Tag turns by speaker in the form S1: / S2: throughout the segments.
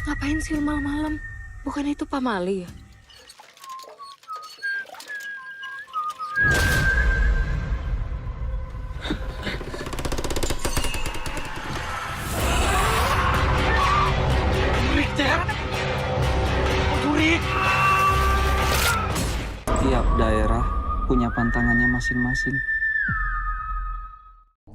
S1: Ngapain sih lu malam-malam? Bukan itu Pamali ya?
S2: Tiap daerah punya pantangannya masing-masing.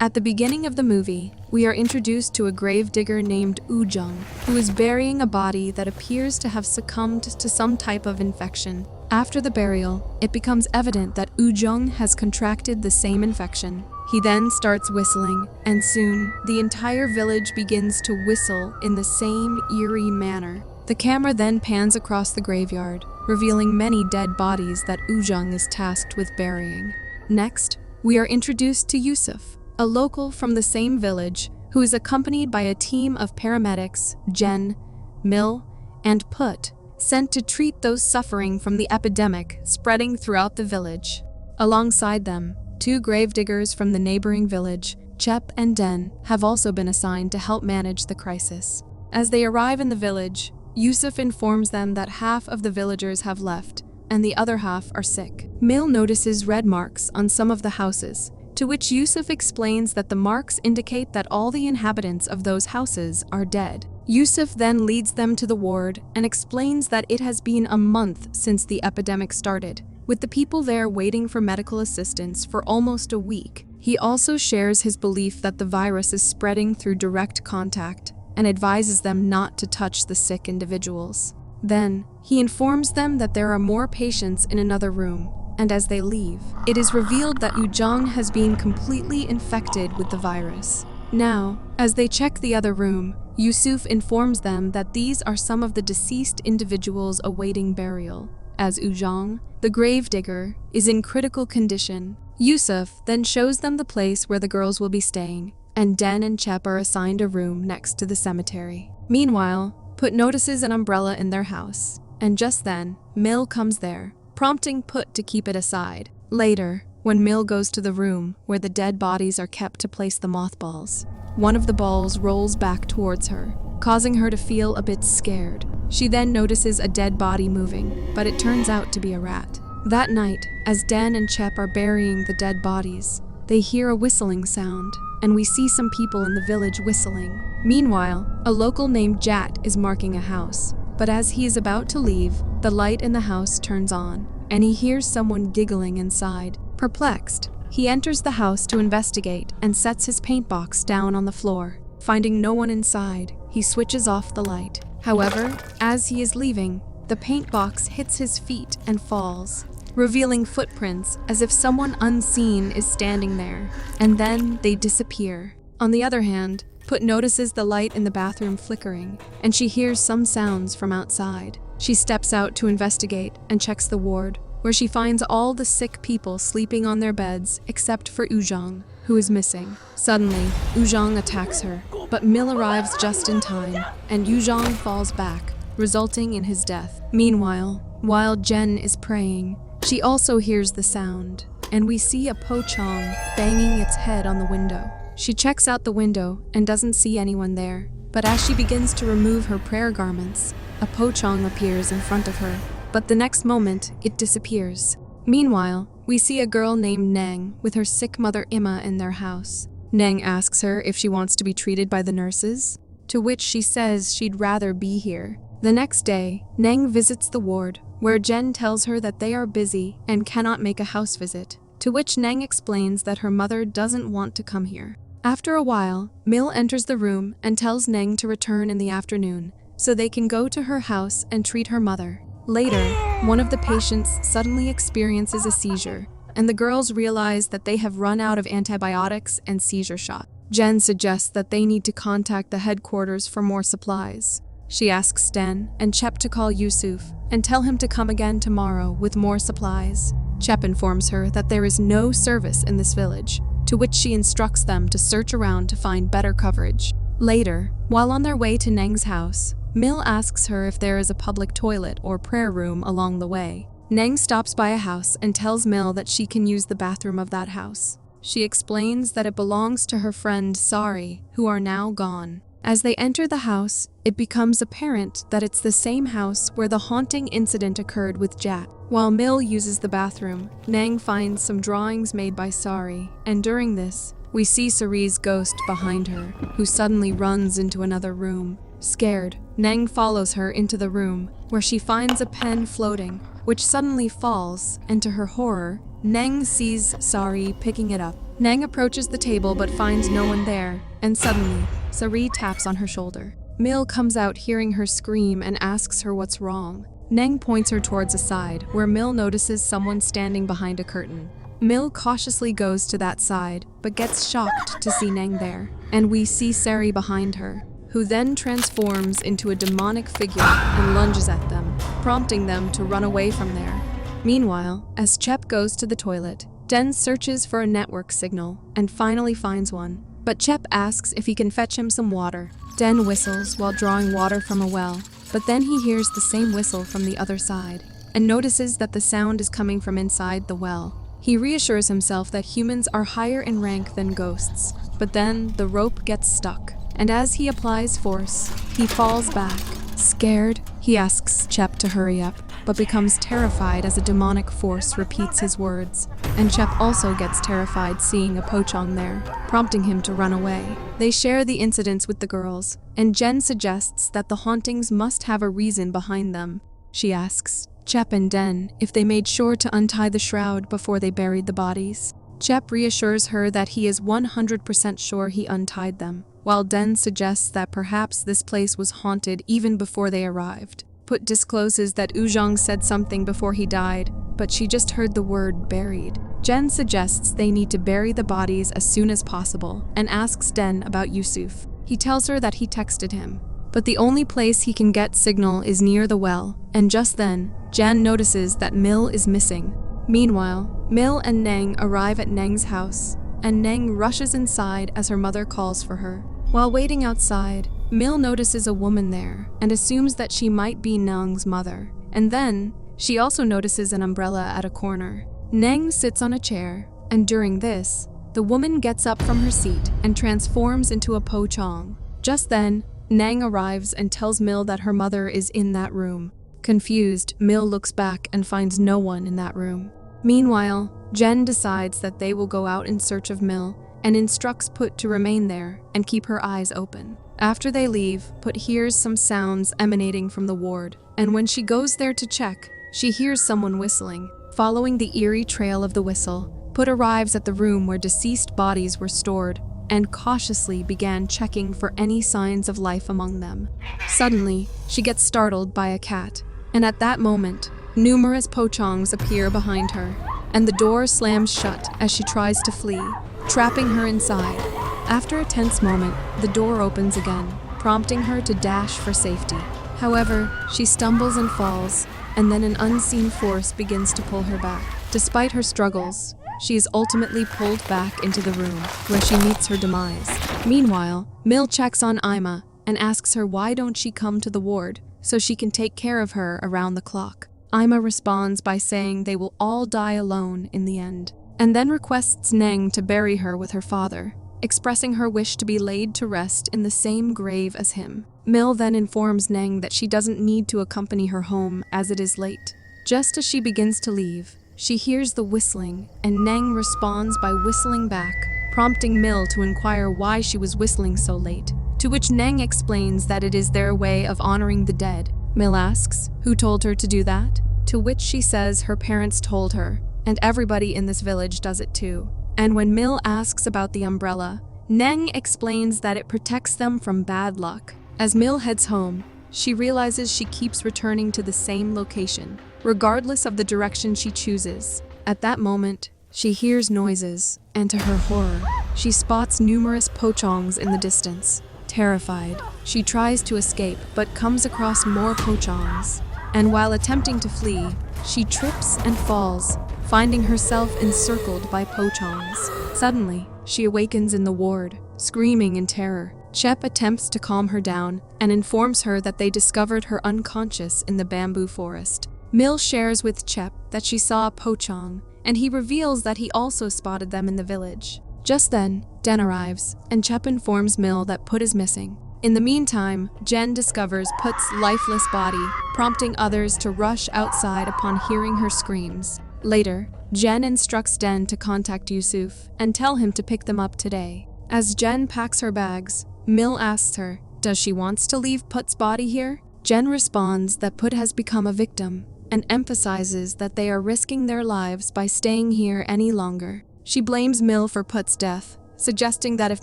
S3: At the beginning of the movie, we are introduced to a gravedigger named Ujung, who is burying a body that appears to have succumbed to some type of infection. After the burial, it becomes evident that Ujung has contracted the same infection. He then starts whistling, and soon, the entire village begins to whistle in the same eerie manner. The camera then pans across the graveyard, revealing many dead bodies that Ujung is tasked with burying. Next, we are introduced to Yusuf, a local from the same village who is accompanied by a team of paramedics, Jen, Mill, and Put, sent to treat those suffering from the epidemic spreading throughout the village. Alongside them, two gravediggers from the neighboring village, Chep and Den, have also been assigned to help manage the crisis. As they arrive in the village, Yusuf informs them that half of the villagers have left, and the other half are sick. Mill notices red marks on some of the houses, to which Yusuf explains that the marks indicate that all the inhabitants of those houses are dead. Yusuf then leads them to the ward and explains that it has been a month since the epidemic started, with the people there waiting for medical assistance for almost a week. He also shares his belief that the virus is spreading through direct contact and advises them not to touch the sick individuals. Then, he informs them that there are more patients in another room, and as they leave, it is revealed that Ujung has been completely infected with the virus. Now, as they check the other room, Yusuf informs them that these are some of the deceased individuals awaiting burial, as Ujung, the gravedigger, is in critical condition. Yusuf then shows them the place where the girls will be staying, and Den and Chep are assigned a room next to the cemetery. Meanwhile, Put notices an umbrella in their house, and just then, Mill comes there, prompting Put to keep it aside. Later, when Mill goes to the room where the dead bodies are kept to place the mothballs, one of the balls rolls back towards her, causing her to feel a bit scared. She then notices a dead body moving, but it turns out to be a rat. That night, as Dan and Chep are burying the dead bodies, they hear a whistling sound, and we see some people in the village whistling. Meanwhile, a local named Jat is marking a house, but as he is about to leave, the light in the house turns on, and he hears someone giggling inside. Perplexed, he enters the house to investigate and sets his paint box down on the floor. Finding no one inside, he switches off the light. However, as he is leaving, the paint box hits his feet and falls, revealing footprints as if someone unseen is standing there, and then they disappear. On the other hand, Put notices the light in the bathroom flickering, and she hears some sounds from outside. She steps out to investigate and checks the ward, where she finds all the sick people sleeping on their beds except for Ujung, who is missing. Suddenly, Ujung attacks her, but Mill arrives just in time, and Ujung falls back, resulting in his death. Meanwhile, while Jen is praying, she also hears the sound, and we see a Pocong banging its head on the window. She checks out the window and doesn't see anyone there, but as she begins to remove her prayer garments, a Pocong appears in front of her, but the next moment, it disappears. Meanwhile, we see a girl named Neng with her sick mother Imma in their house. Neng asks her if she wants to be treated by the nurses, to which she says she'd rather be here. The next day, Neng visits the ward, where Jen tells her that they are busy and cannot make a house visit, to which Neng explains that her mother doesn't want to come here. After a while, Mill enters the room and tells Neng to return in the afternoon, so they can go to her house and treat her mother. Later, one of the patients suddenly experiences a seizure, and the girls realize that they have run out of antibiotics and seizure shot. Jen suggests that they need to contact the headquarters for more supplies. She asks Sten and Chep to call Yusuf and tell him to come again tomorrow with more supplies. Chep informs her that there is no service in this village, to which she instructs them to search around to find better coverage. Later, while on their way to Neng's house, Mill asks her if there is a public toilet or prayer room along the way. Neng stops by a house and tells Mill that she can use the bathroom of that house. She explains that it belongs to her friend Sari, who are now gone. As they enter the house, it becomes apparent that it's the same house where the haunting incident occurred with Jat. While Mil uses the bathroom, Nang finds some drawings made by Sari, and during this, we see Sari's ghost behind her, who suddenly runs into another room. Scared, Nang follows her into the room, where she finds a pen floating, which suddenly falls, and to her horror, Nang sees Sari picking it up. Nang approaches the table but finds no one there, and suddenly, Sari taps on her shoulder. Mil comes out hearing her scream and asks her what's wrong. Nang points her towards a side, where Mil notices someone standing behind a curtain. Mil cautiously goes to that side, but gets shocked to see Nang there, and we see Sari behind her, who then transforms into a demonic figure and lunges at them, prompting them to run away from there. Meanwhile, as Chep goes to the toilet, Den searches for a network signal and finally finds one, but Chep asks if he can fetch him some water. Den whistles while drawing water from a well, but then he hears the same whistle from the other side and notices that the sound is coming from inside the well. He reassures himself that humans are higher in rank than ghosts, but then the rope gets stuck, and as he applies force, he falls back. Scared, he asks Chep to hurry up, but becomes terrified as a demonic force repeats his words, and Chep also gets terrified seeing a Pocong there, prompting him to run away. They share the incidents with the girls, and Jen suggests that the hauntings must have a reason behind them. She asks Chep and Den if they made sure to untie the shroud before they buried the bodies. Chep reassures her that he is 100% sure he untied them, while Den suggests that perhaps this place was haunted even before they arrived. Put discloses that Ujong said something before he died, but she just heard the word buried. Jen suggests they need to bury the bodies as soon as possible and asks Den about Yusuf. He tells her that he texted him, but the only place he can get signal is near the well, and just then, Jen notices that Mil is missing. Meanwhile, Mil and Nang arrive at Nang's house, and Nang rushes inside as her mother calls for her. While waiting outside, Mil notices a woman there and assumes that she might be Nang's mother, and then she also notices an umbrella at a corner. Nang sits on a chair, and during this, the woman gets up from her seat and transforms into a Pocong. Just then, Nang arrives and tells Mil that her mother is in that room. Confused, Mil looks back and finds no one in that room. Meanwhile, Jen decides that they will go out in search of Mil and instructs Put to remain there and keep her eyes open. After they leave, Put hears some sounds emanating from the ward, and when she goes there to check, she hears someone whistling. Following the eerie trail of the whistle, Put arrives at the room where deceased bodies were stored and cautiously began checking for any signs of life among them. Suddenly, she gets startled by a cat, and at that moment, numerous Pocongs appear behind her, and the door slams shut as she tries to flee, trapping her inside. After a tense moment, the door opens again, prompting her to dash for safety. However, she stumbles and falls, and then an unseen force begins to pull her back. Despite her struggles, she is ultimately pulled back into the room, where she meets her demise. Meanwhile, Mil checks on Ima and asks her why don't she come to the ward so she can take care of her around the clock. Ima responds by saying they will all die alone in the end, and then requests Nang to bury her with her father, expressing her wish to be laid to rest in the same grave as him. Mil then informs Nang that she doesn't need to accompany her home as it is late. Just as she begins to leave, she hears the whistling, and Nang responds by whistling back, prompting Mil to inquire why she was whistling so late, to which Nang explains that it is their way of honoring the dead. Mil asks who told her to do that, to which she says her parents told her, and everybody in this village does it too. And when Mil asks about the umbrella, Nang explains that it protects them from bad luck. As Mil heads home, she realizes she keeps returning to the same location, regardless of the direction she chooses. At that moment, she hears noises, and to her horror, she spots numerous Pocongs in the distance. Terrified, she tries to escape but comes across more Pocongs, and while attempting to flee, she trips and falls, finding herself encircled by Pocongs. Suddenly, she awakens in the ward, screaming in terror. Chep attempts to calm her down and informs her that they discovered her unconscious in the bamboo forest. Mil shares with Chep that she saw a Pocong, and he reveals that he also spotted them in the village. Just then, Den arrives, and Chep informs Mil that Put is missing. In the meantime, Jen discovers Put's lifeless body, prompting others to rush outside upon hearing her screams. Later, Jen instructs Den to contact Yusuf and tell him to pick them up today. As Jen packs her bags, Mil asks her, does she wants to leave Put's body here? Jen responds that Put has become a victim and emphasizes that they are risking their lives by staying here any longer. She blames Mil for Put's death, suggesting that if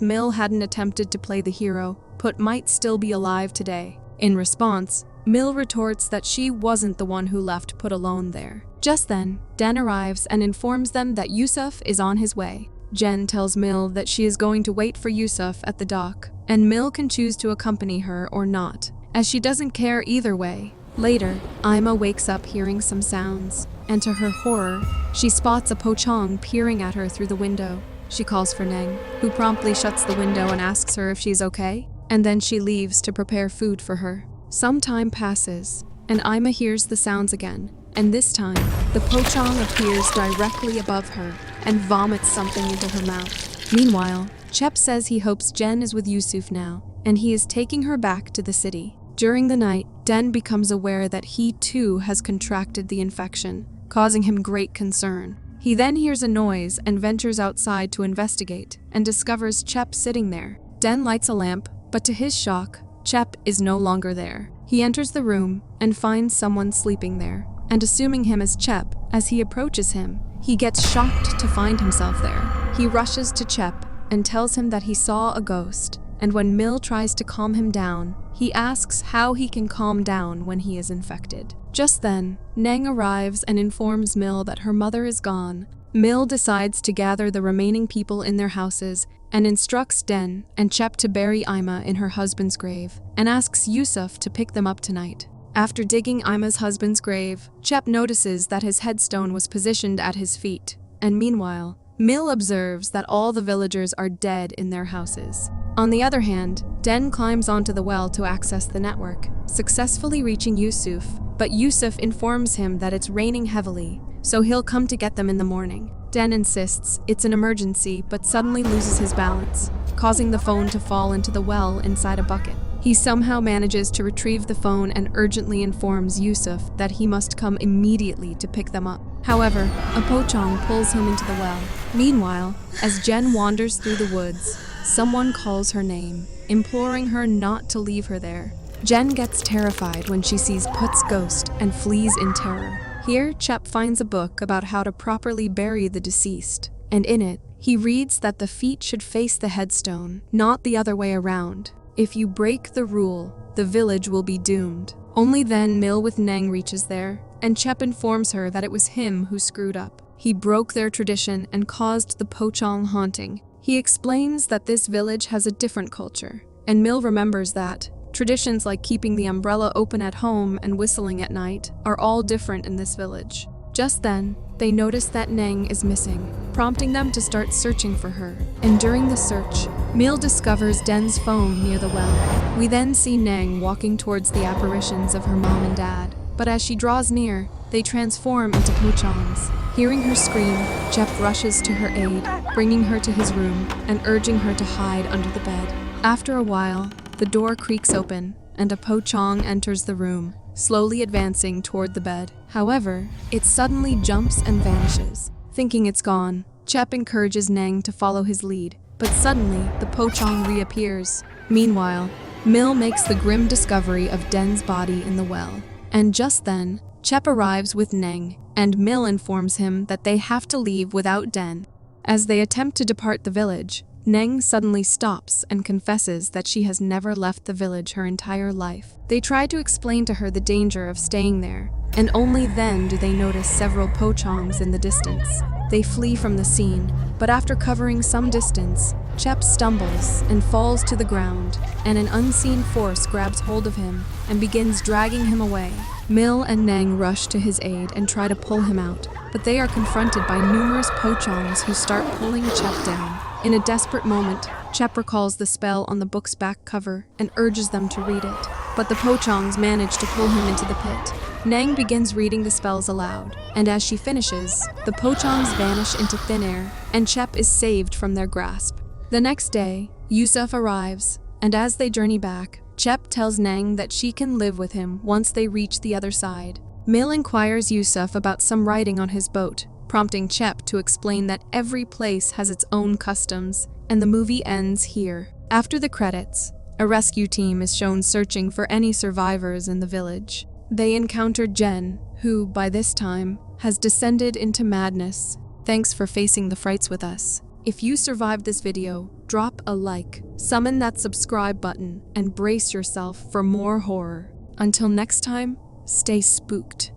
S3: Mil hadn't attempted to play the hero, Put might still be alive today. In response, Mil retorts that she wasn't the one who left Put alone there. Just then, Den arrives and informs them that Yusuf is on his way. Jen tells Mil that she is going to wait for Yusuf at the dock, and Mil can choose to accompany her or not, as she doesn't care either way. Later, Ima wakes up hearing some sounds, and to her horror, she spots a Pocong peering at her through the window. She calls for Neng, who promptly shuts the window and asks her if she's okay, and then she leaves to prepare food for her. Some time passes, and Ima hears the sounds again, and this time, the Pocong appears directly above her and vomits something into her mouth. Meanwhile, Chep says he hopes Jen is with Yusuf now, and he is taking her back to the city. During the night, Den becomes aware that he too has contracted the infection, causing him great concern. He then hears a noise and ventures outside to investigate, and discovers Chep sitting there. Den lights a lamp, but to his shock, Chep is no longer there. He enters the room and finds someone sleeping there, and assuming him as Chep, as he approaches him, he gets shocked to find himself there. He rushes to Chep and tells him that he saw a ghost, and when Mil tries to calm him down, he asks how he can calm down when he is infected. Just then, Neng arrives and informs Mil that her mother is gone. Mil decides to gather the remaining people in their houses and instructs Den and Chep to bury Ima in her husband's grave, and asks Yusuf to pick them up tonight. After digging Ima's husband's grave, Chep notices that his headstone was positioned at his feet, and meanwhile, Mil observes that all the villagers are dead in their houses. On the other hand, Den climbs onto the well to access the network, successfully reaching Yusuf, but Yusuf informs him that it's raining heavily, so he'll come to get them in the morning. Den insists it's an emergency, but suddenly loses his balance, causing the phone to fall into the well inside a bucket. He somehow manages to retrieve the phone and urgently informs Yusuf that he must come immediately to pick them up. However, a Pocong pulls him into the well. Meanwhile, as Jen wanders through the woods, someone calls her name, imploring her not to leave her there. Jen gets terrified when she sees Put's ghost and flees in terror. Here, Chep finds a book about how to properly bury the deceased, and in it, he reads that the feet should face the headstone, not the other way around. If you break the rule, the village will be doomed. Only then Mil with Neng reaches there, and Chep informs her that it was him who screwed up. He broke their tradition and caused the Pocong haunting. He explains that this village has a different culture, and Mil remembers that traditions like keeping the umbrella open at home and whistling at night are all different in this village. Just then, they notice that Neng is missing, prompting them to start searching for her. And during the search, Mil discovers Den's phone near the well. We then see Neng walking towards the apparitions of her mom and dad, but as she draws near, they transform into Pochongs. Hearing her scream, Chep rushes to her aid, bringing her to his room and urging her to hide under the bed. After a while, the door creaks open, and a Pocong enters the room, slowly advancing toward the bed. However, it suddenly jumps and vanishes. Thinking it's gone, Chep encourages Neng to follow his lead, but suddenly the Pocong reappears. Meanwhile, Mil makes the grim discovery of Den's body in the well. And just then, Chep arrives with Neng, and Mil informs him that they have to leave without Den. As they attempt to depart the village, Neng suddenly stops and confesses that she has never left the village her entire life. They try to explain to her the danger of staying there, and only then do they notice several Pochongs in the distance. They flee from the scene, but after covering some distance, Chep stumbles and falls to the ground, and an unseen force grabs hold of him and begins dragging him away. Mil and Neng rush to his aid and try to pull him out, but they are confronted by numerous Pochongs who start pulling Chep down. In a desperate moment, Chep recalls the spell on the book's back cover and urges them to read it, but the Pochongs manage to pull him into the pit. Neng begins reading the spells aloud, and as she finishes, the Pochongs vanish into thin air, and Chep is saved from their grasp. The next day, Yusuf arrives, And as they journey back, Chep tells Nang that she can live with him once they reach the other side. Mil inquires Yusuf about some writing on his boat, prompting Chep to explain that every place has its own customs, and the movie ends here. After the credits, a rescue team is shown searching for any survivors in the village. They encounter Jen, who, by this time, has descended into madness. Thanks for facing the frights with us. If you survived this video, drop a like, summon that subscribe button, and brace yourself for more horror. Until next time, stay spooked.